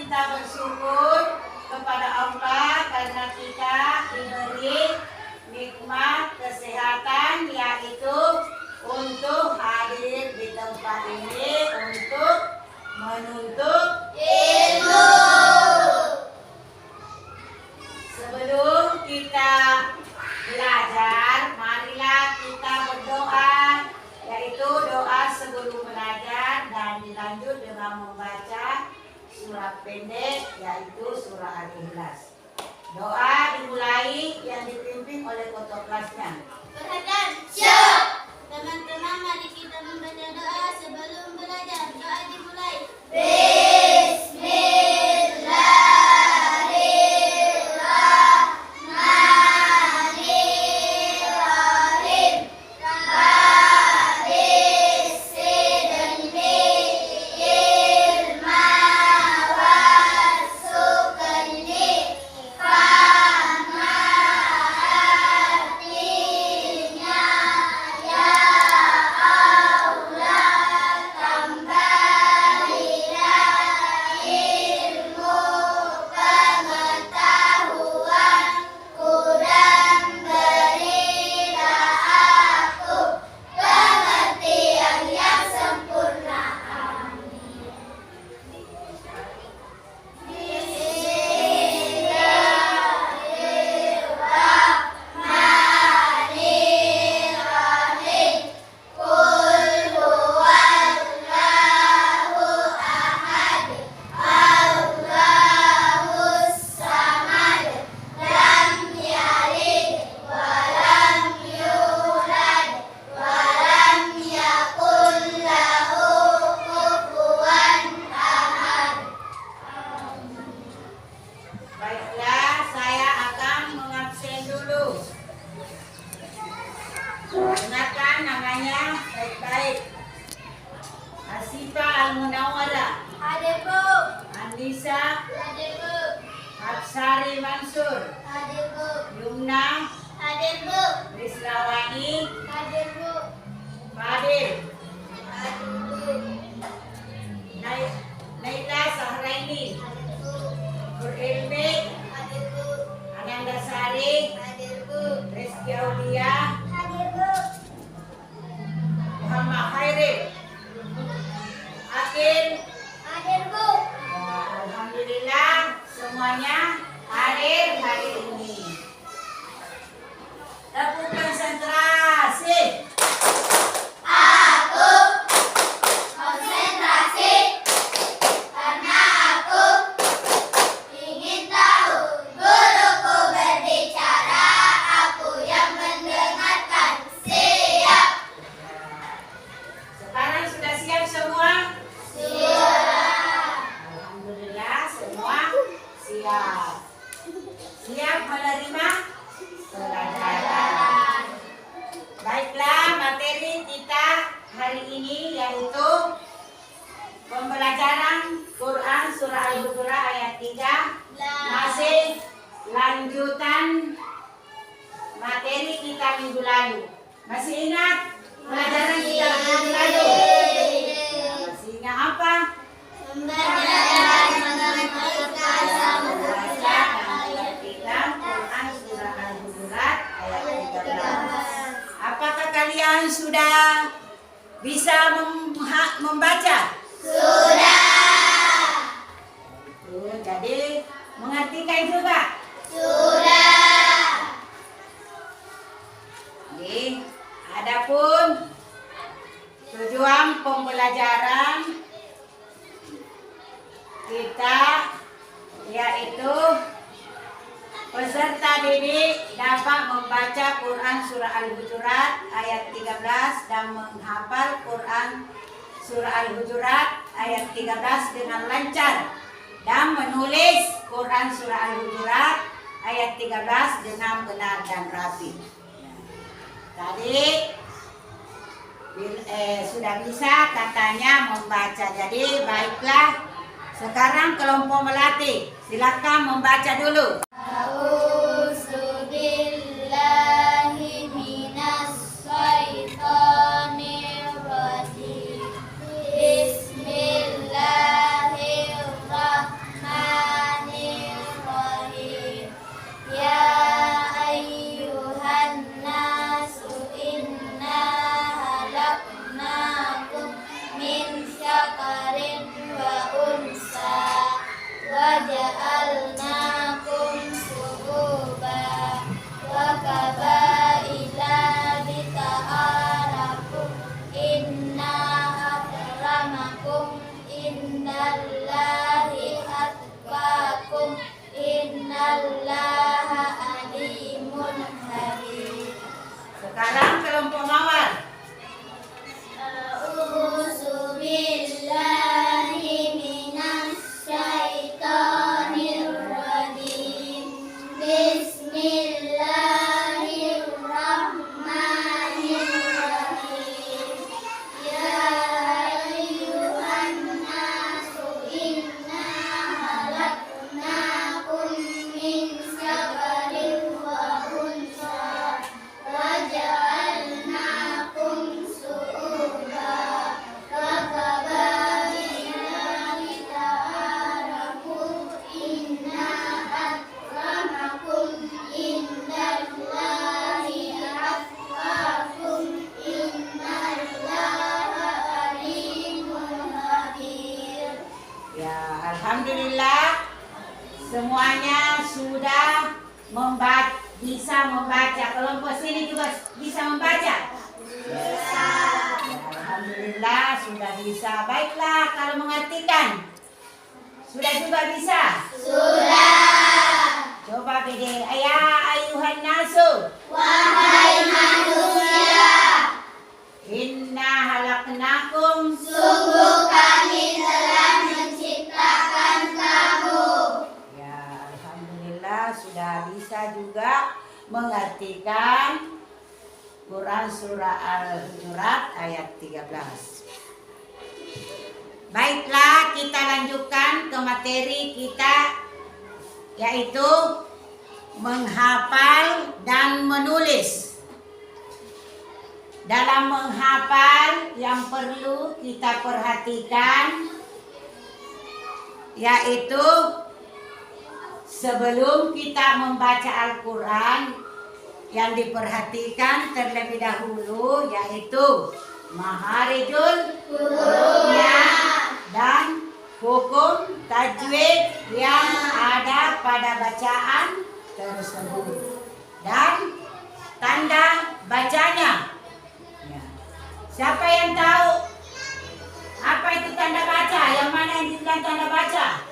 kita bersyukur kepada Allah karena kita diberi nikmat kesehatan, yaitu untuk hadir di tempat ini untuk menuntut ilmu. Sebelum kita belajar, marilah kita berdoa, yaitu doa sebelum belajar, dan dilanjut dengan membaca surat pendek, yaitu surah Al-Ikhlas. Doa dimulai yang dipimpin oleh ketua kelasnya. Perhatian, siap. Teman-teman, mari kita membaca doa sebelum belajar. Doa dimulai. Ingatkan namanya baik-baik. Asifa Al-Munawwarah. Hadir, Bu. Andisa. Hadir, Bu. Hapsari Mansur. Hadir, Bu. Yumna. Hadir, Bu. Rizlawani. Hadir, Bu. Fadil. Hadir, Bu. Naila Sahraini. Hadir, Bu. Berilmi. Hadir, Bu. Ananda Sari. Hadir, Bu. Rizky Aulia. Hadir, Bu. Muhammad Khairil. Akin. Hadir, Bu. Ya, alhamdulillah semuanya hadir hari ini. Tepuk konsentrasi. Aku konsentrasi karena aku ingin tahu guruku berbicara, aku yang mendengarkan. Siap. Sekarang sudah siap semua? Siap. Alhamdulillah semua siap. Siap menerima pelajaran. Baiklah, materi kita hari ini yaitu pembelajaran Quran Surah Al-Hujurat ayat 3. Masih lanjutan materi kita minggu lalu. Masih ingat pelajaran kita minggu lalu? Masih ingat apa? Membaca dan menghafalkan Membaca dan mengertikan Quran Surah Al-Hujurat ayat 13. Apakah kalian sudah bisa membaca? Sudah. Jadi mengertikan juga. Sudah. Jadi, adapun tujuan pembelajaran kita yaitu peserta didik dapat membaca Quran Surah Al-Hujurat ayat 13 dan menghafal Quran Surah Al-Hujurat ayat 13 dengan lancar dan menulis Quran Surah Al-Hujurat ayat 13 dengan benar dan rapi. Tadi sudah bisa katanya membaca. Jadi baiklah, sekarang kelompok melatih silakan membaca dulu. A'udzu billahi minas syaitonir rajim. Bismillahirrahmanirrahim. ja'alnakum syu'uban wa qabaila lita'arafu inna akramakum indallahi atqakum innallaha alimun hakim. Sekarang kelompok mawar. A'udzu billahi minasy syaithanir rajim. Bismillahirrahmanirrahim. Ya ayyuhan nasu inna khalaqnakum min dzakarin wa unsa wa ja'alnakum syu'uban wa qabaila lita'arafu inna akramakum indallahi atqakum innallaha alimun khabir. Ya, alhamdulillah semuanya sudah bisa membaca. Kelompok sini juga bisa membaca. Bisa. Ya, alhamdulillah sudah bisa. Baiklah, kalau mengartikan sudah juga bisa. Sudah. Coba beda. Ya ayuhan nasu. Wahai manusia, Inna halaknakum. sungguh kami telah menciptakan kamu. Ya, alhamdulillah sudah bisa juga mengartikan Quran surah Al-Hujurat ayat 13. Baiklah, kita lanjutkan ke materi kita, yaitu menghafal dan menulis. Dalam menghafal yang perlu kita perhatikan, yaitu sebelum kita membaca Al-Quran, yang diperhatikan terlebih dahulu yaitu maharijul hurufnya dan hukum tajwid yang ada pada bacaan tersebut dan tanda bacanya. Ya. Siapa yang tahu apa itu tanda baca? Yang mana yang dibilang tanda baca?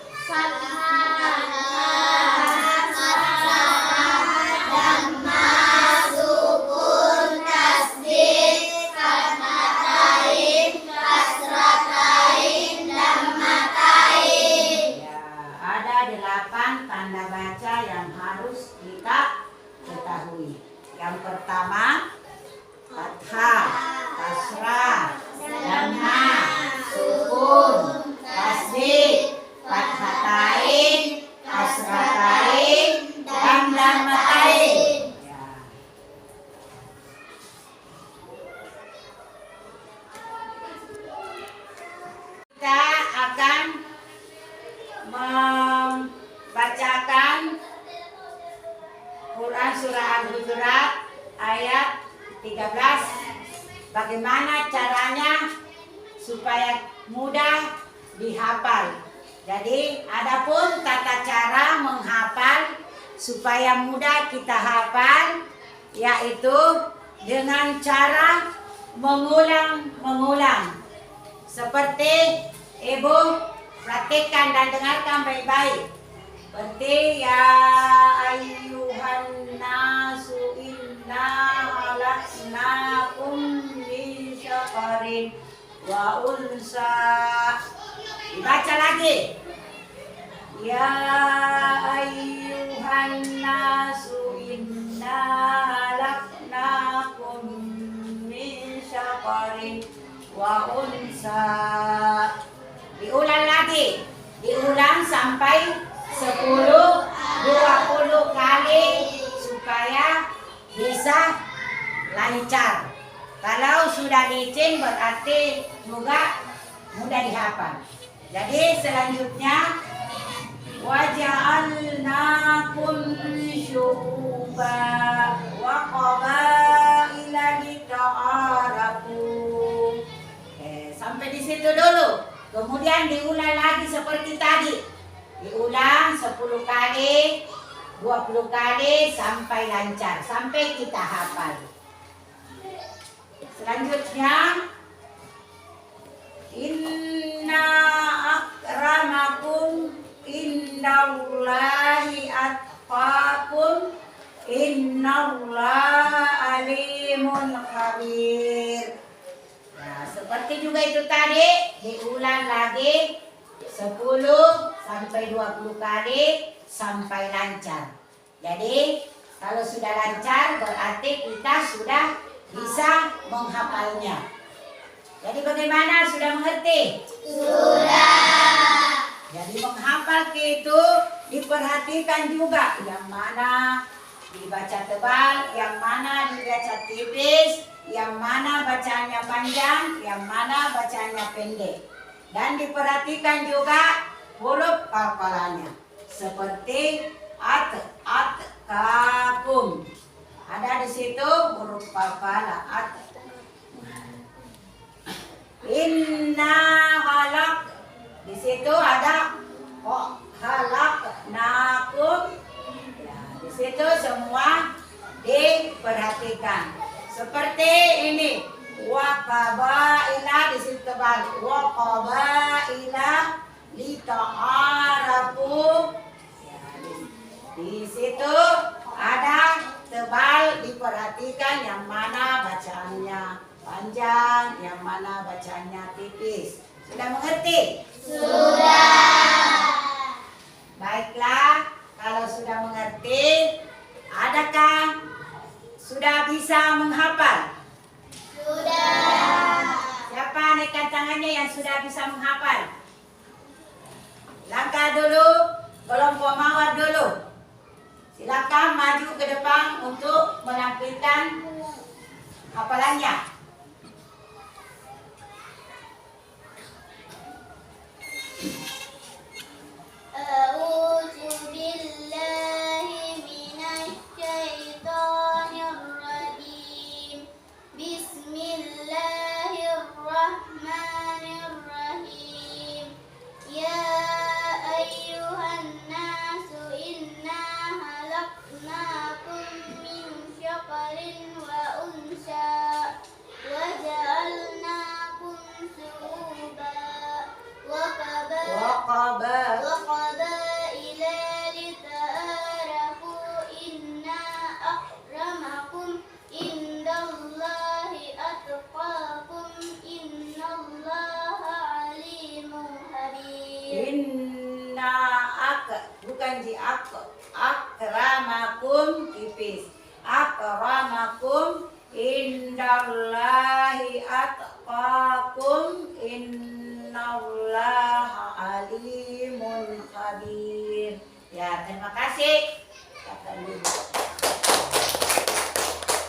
Ya, ada 8 tanda baca yang harus kita ketahui. Yang pertama, fathah, kasrah, dhamma, sukun, tasdid, fathatain, kasratain, dan dhammatain. Ya. Kita akan membacakan Quran surah Al-Hujurat ayat 13. Bagaimana caranya supaya mudah dihafal. Jadi adapun tata cara menghafal supaya mudah kita hafal, yaitu dengan cara mengulang-mengulang. Seperti Ibu praktikkan dan dengarkan baik-baik. Seperti ya ayyuhan nasu inna halaknakum min syakarin wa unsa. Dibaca lagi. Ya ayyuhan nasu inna halaknakum min syakarin wa unsa. Diulang lagi. Diulang sampai 10-20 kali supaya bisa lancar. Kalau sudah licin berarti juga mudah dihafal. Jadi selanjutnya waja'alnakum syu'uba wa qabaila lita'arafu. Sampai di situ dulu. Kemudian diulang lagi seperti tadi. Diulang 10 kali, 20 kali sampai lancar, sampai kita hafal. Selanjutnya, inna akramakum indallahi atqakum innallaha alimun khabir. Nah, seperti juga itu tadi, diulang lagi 10 sampai 20 kali sampai lancar. Jadi, kalau sudah lancar berarti kita sudah bisa menghafalnya. Jadi bagaimana, sudah mengerti? Sudah. Jadi menghafal itu diperhatikan juga yang mana dibaca tebal, yang mana dibaca tipis, yang mana bacaannya panjang, yang mana bacaannya pendek. Dan diperhatikan juga huruf hafalannya. Seperti kakum. Ada di situ huruf hafalan Inna halak. Di situ ada halak nakum. Ya, di situ semua diperhatikan. Seperti ini. Waqabaila di situ tebal. Waqabaila lita'arafu. Ya, di situ ada tebal, diperhatikan yang mana bacaannya panjang, yang mana bacaannya tipis. Sudah mengerti? Sudah. Baiklah, kalau sudah mengerti, adakah sudah bisa menghafal? Sudah. Siapa naikkan tangannya yang sudah bisa menghafal? Langkah dulu, kelompok mawar dulu. Silakan maju ke depan untuk menampilkan hafalannya. A'udzu billahi minasy syaithanir rajim. Bismillahirrahmanirrahim. Ya ayyuhan nasu inna halaqnakum min syaqarin wa unsa wa ja'alnakum syu'uban wa qabaila lita'arafu inna akramakum indallahi atqakum innallaha alimun habir. Inna bukan akramakum tipis. Akramakum indallahi atqakum innallaha alimun khabir. Ya, terima kasih.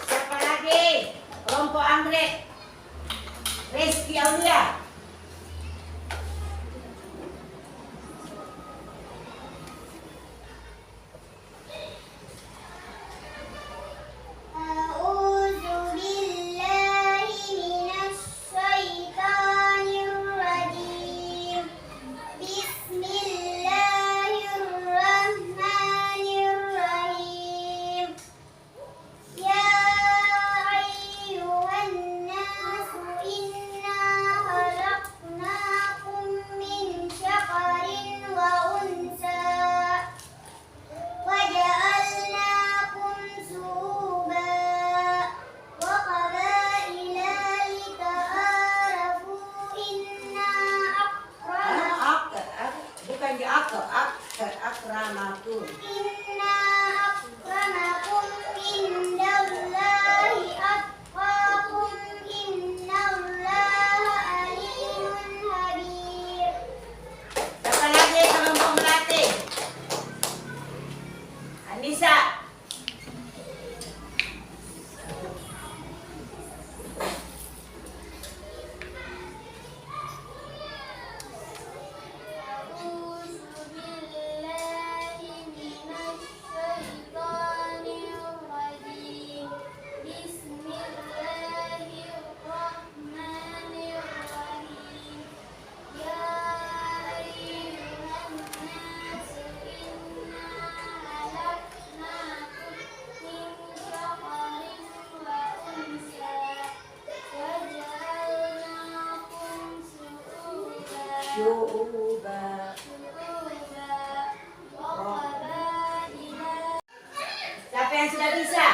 Siapa lagi? Kelompok Anggrek. Rizky Aulia. A'udzu billahi minasy syaithanir rajim. Bismillahirrahmanirrahim. Ya ayyuhan nasu inna khalaqnakum min syaqarin wa unsa وجعلناكم شعوبا وقبائل لتعارفوا إن Bukan di akramakum. أكرمكم عند الله أتقاكم إن الله عليم خبير. Siapa lagi kelompok melatih? Anissa. أعوذ بالله من الشيطان الرجيم. بسم الله الرحمن الرحيم. يا أيها الناس syu'uba. Siapa yang sudah bisa?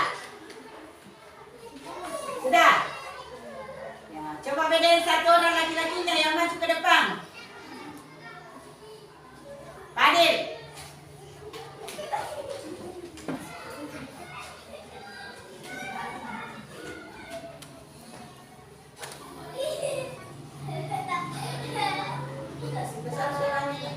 Sudah? Ya, coba bedain satu orang laki-lakinya yang maju ke depan. Fadil. Besar suaranya.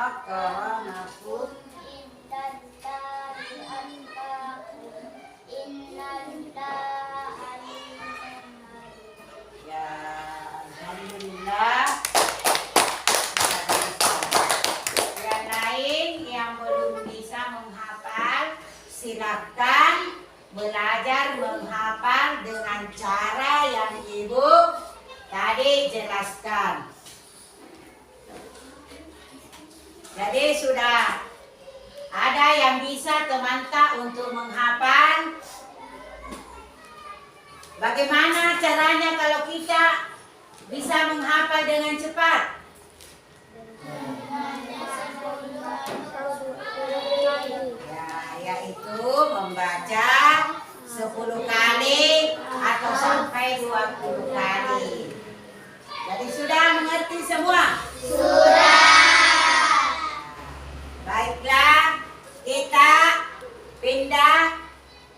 Akramakum. Ya, alhamdulillah. Yang lain yang belum bisa menghafal, silakan belajar menghafal dengan cara yang Ibu tadi jelaskan. Jadi sudah ada yang bisa teman-teman untuk menghafal. Bagaimana caranya kalau kita bisa menghafal dengan cepat? Ya, yaitu membaca 10 kali atau sampai 20 kali. Jadi sudah mengerti semua? Baiklah, kita pindah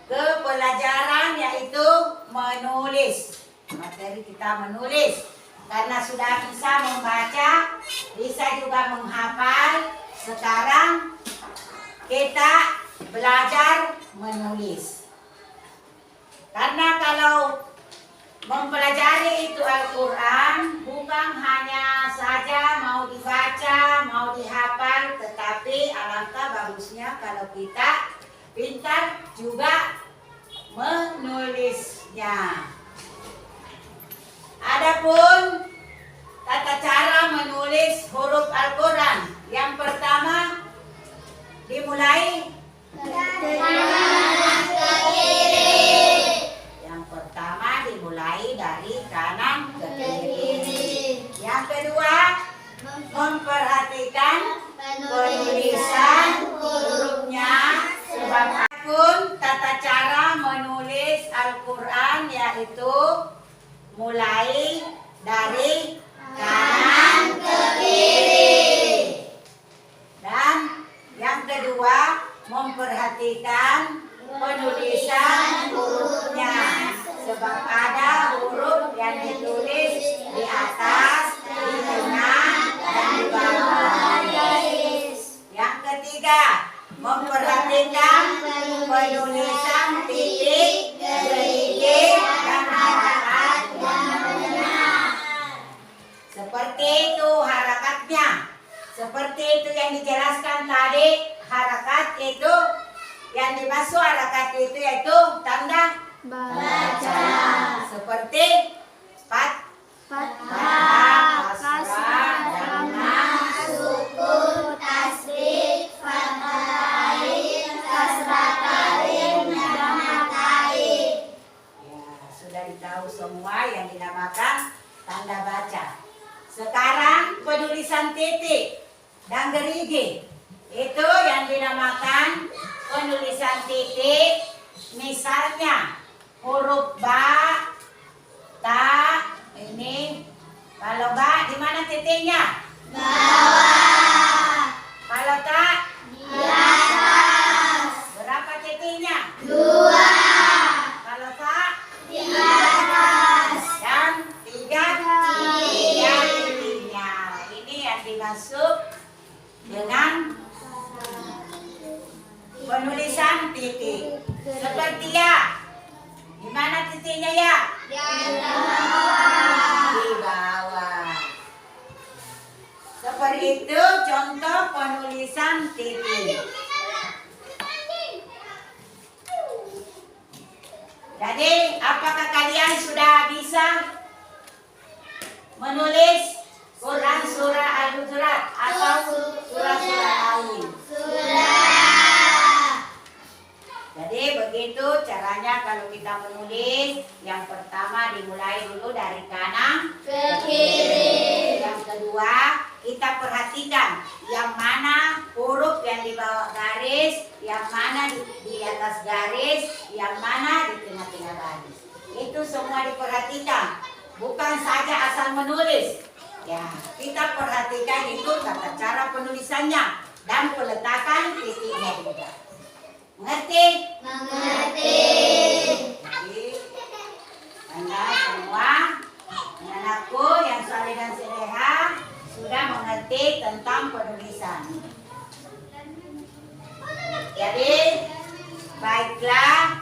ke pelajaran yaitu menulis. Materi kita menulis. Karena sudah bisa membaca, bisa juga menghafal. Sekarang kita belajar menulis. Karena kalau mempelajari itu Al-Quran bukan hanya saja mau dibaca, mau dihafal, tetapi alangkah bagusnya kalau kita pintar juga menulisnya. Adapun tata cara menulis huruf Al-Quran, yang pertama dimulai dari kanan ke kiri. Yang kedua, memperhatikan penulisan hurufnya. Sebabapun tata cara menulis Al-Quran yaitu mulai dari kanan ke kiri. Dan yang kedua, memperhatikan penulisan hurufnya. Sebab ada huruf yang ditulis di atas, di tengah, dan di bawah. Yang ketiga, memperhatikan penulisan titik, gerigi, dan harakat yang benar. Seperti itu harakatnya. Seperti itu yang dijelaskan tadi. Harakat itu, yang dimaksud harakat itu yaitu tanda baca. Seperti fathah, kasrah, dhammah, sukun, tasdid, fathatain, kasratain, dhammatain. Ya, sudah ditahu semua yang dinamakan tanda baca. Sekarang penulisan titik dan gerigi. Itu yang dinamakan penulisan titik. Misalnya huruf ba, ta, ini. Kalau ba, di mana titiknya? Bawah. Kalau ta? Di atas. Berapa titiknya? 2. Kalau ta? Di atas. Dan 3 titiknya. Ini yang dimaksud dengan penulisan titik. Seperti ya. Di mana titiknya ya? Di bawah. Di bawah. Seperti itu contoh penulisan Titi. Jadi, apakah kalian sudah bisa menulis Quran surah Al-Hujurat atau surah-surah lain? Jadi begitu caranya kalau kita menulis. Yang pertama dimulai dulu dari kanan Ke kiri. Yang kedua kita perhatikan yang mana huruf yang di bawah garis, yang mana di atas garis, yang mana di tengah-tengah garis. Itu semua diperhatikan. Bukan saja asal menulis. Ya, kita perhatikan itu tata cara penulisannya dan peletakan titiknya juga. Mengerti? Mengerti. Jadi, Anda semua anak-anakku yang saleh dan saleha sudah mengerti tentang penulisan. Jadi, baiklah,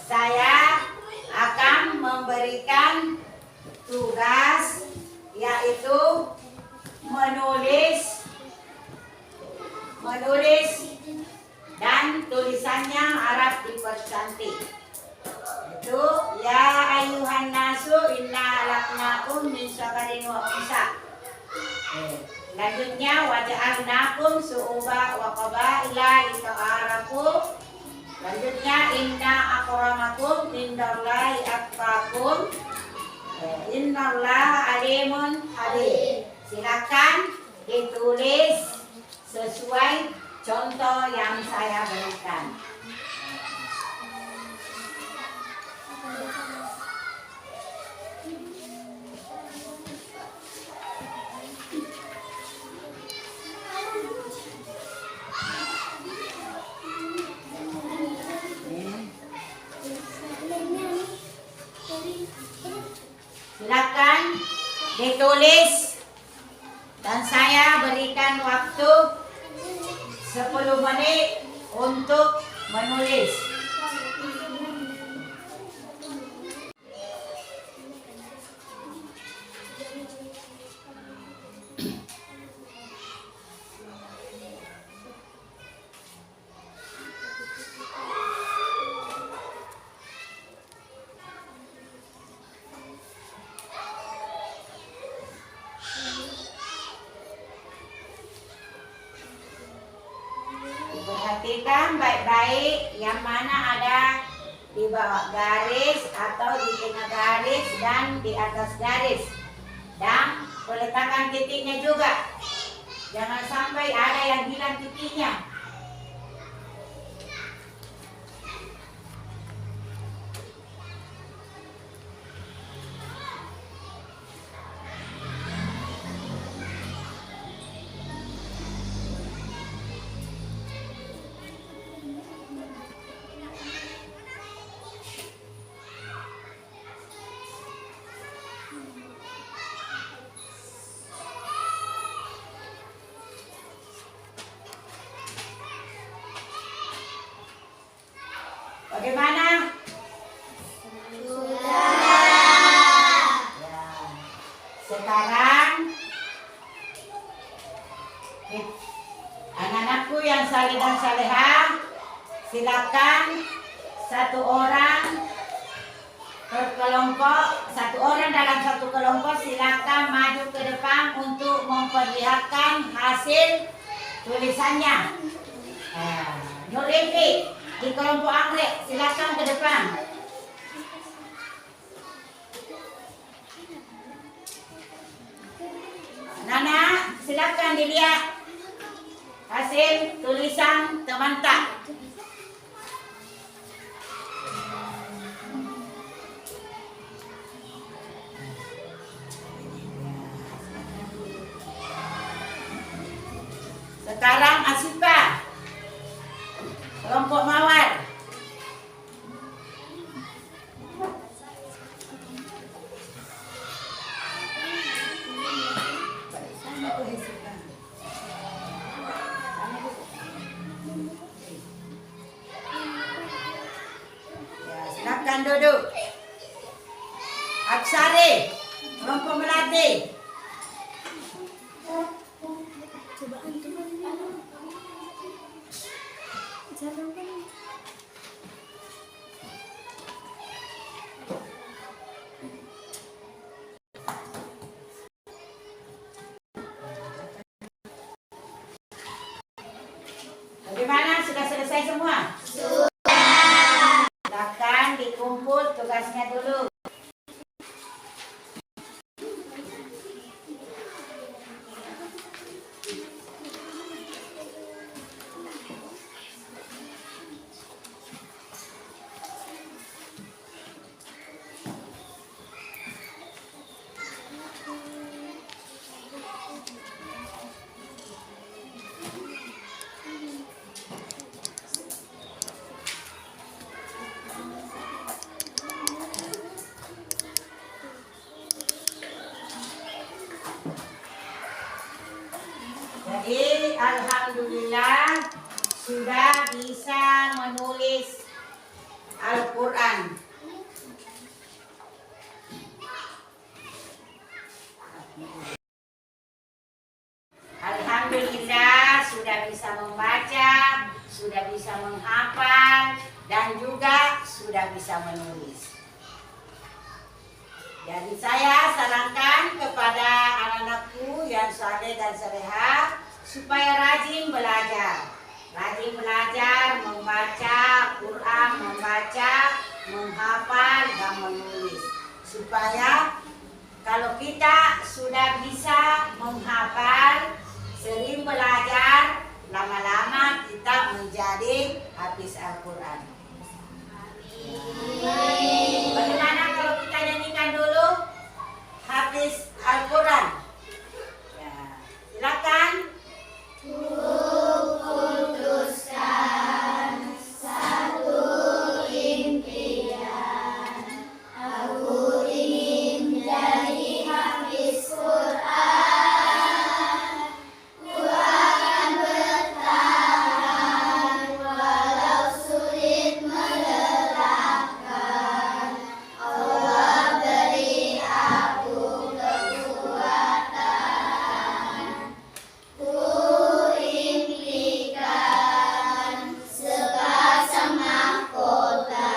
saya akan memberikan tugas yaitu menulis dan tulisannya harap dipercantik. Itu ya ayuhan nasu inna alaqnakum min syakarin wa unsa. Lanjutnya waja'alnakum su'uba wa qabaila lita'arafu. Lanjutnya inna akramakum indallahi atqakum. Innallaha alimun halim. Silakan ditulis sesuai contoh yang saya berikan. Silakan ditulis dan saya berikan waktu 10 menit untuk menulis. Perhatikan baik-baik yang mana ada di bawah garis atau di tengah garis dan di atas garis. Dan peletakan titiknya juga. Jangan sampai ada yang hilang titiknya. Bagaimana? Sudah. Ya. Sekarang anak-anakku yang saleh dan saleha, silakan satu orang per kelompok, satu orang dalam satu kelompok silakan maju ke depan untuk memperlihatkan hasil tulisannya. Nur Evi di kelompok anggrek silakan ke depan. Nana, silakan dilihat hasil tulisan teman tak. Sekarang Asifa, kelompok Mawar. Ya, silakan duduk. Aksari, kelompok Melati. Bagaimana? Sudah selesai semua? Silakan dikumpul tugasnya dulu. Jadi alhamdulillah sudah bisa menulis Al-Quran. Alhamdulillah sudah bisa membaca, sudah bisa menghafal, dan juga sudah bisa menulis. Jadi saya sarankan kepada anak-anakku yang saleh dan salehah supaya rajin belajar. Rajin belajar membaca Quran, membaca, menghafal, dan menulis. Supaya kalau kita sudah bisa menghafal, sering belajar, lama-lama kita menjadi hafiz Al-Quran. Bagaimana kalau kita nyanyikan dulu hafiz Al-Quran? Ya, silakan. Kuputuskan satu impian, aku ingin jadi hafiz Quran. Ku akan bertahan walau sulit melelahkan. Allah beri aku kekuatan. Ku impikan sepasang mahkota,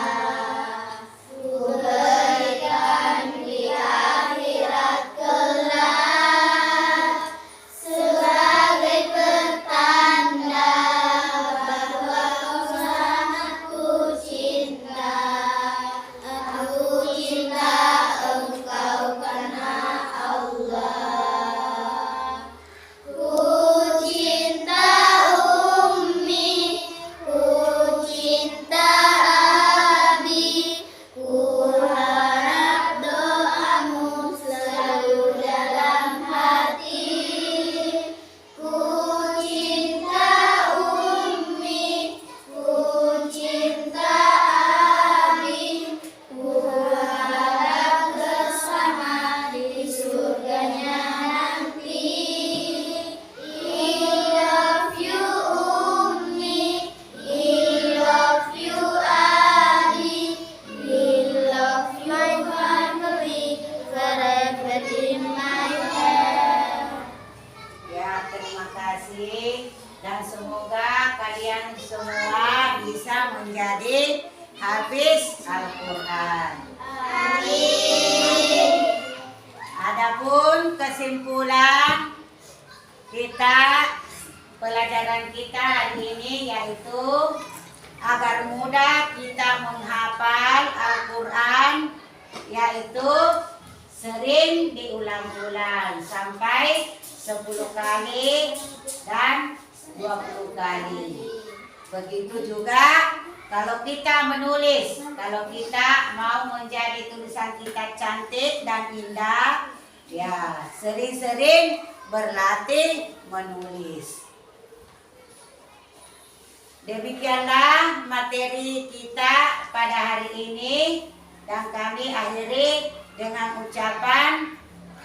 ku berikan di akhirat kelak sebagai pertanda bahwa kau sangatku cinta. Aku cinta engkau karena Allah. Ku cinta Ummi, ku cinta Abi, ku harap doamu selalu dalam hati. Ku cinta Ummi, ku cinta Abi, ku harap bersama di surganya nanti. I love you Ummi, I love you Abi, we love you family forever in my heart. Ya, terima kasih dan semoga kalian semua bisa menjadi hafiz Al-Quran. Amin. Adapun kesimpulan kita pelajaran kita hari ini yaitu agar mudah kita menghafal Al-Quran, yaitu sering diulang-ulang sampai 10 kali dan 20 kali. Begitu juga kalau kita menulis, kalau kita mau menjadi tulisan kita cantik dan indah, ya sering-sering berlatih menulis. Demikianlah materi kita pada hari ini dan kami akhiri dengan ucapan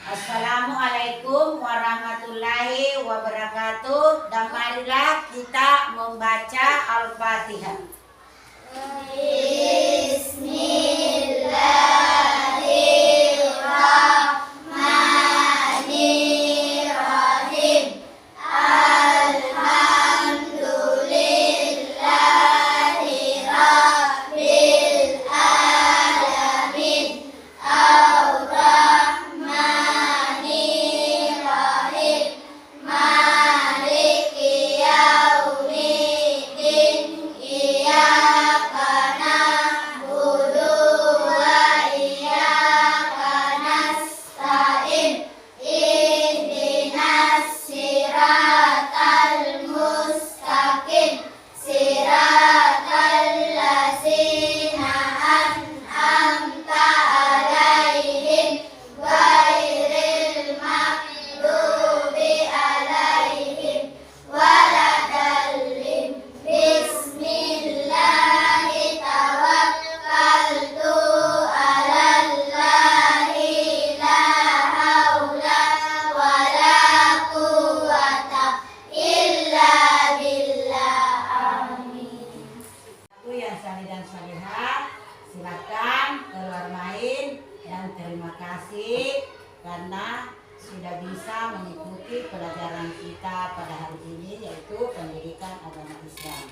Assalamualaikum warahmatullahi wabarakatuh, dan marilah kita membaca Al-Fatihah. Bismillahirrahmanirrahim. Alhamdulillah. yang salihah. Silakan keluar main dan terima kasih karena sudah bisa mengikuti pelajaran kita pada hari ini yaitu pendidikan agama Islam.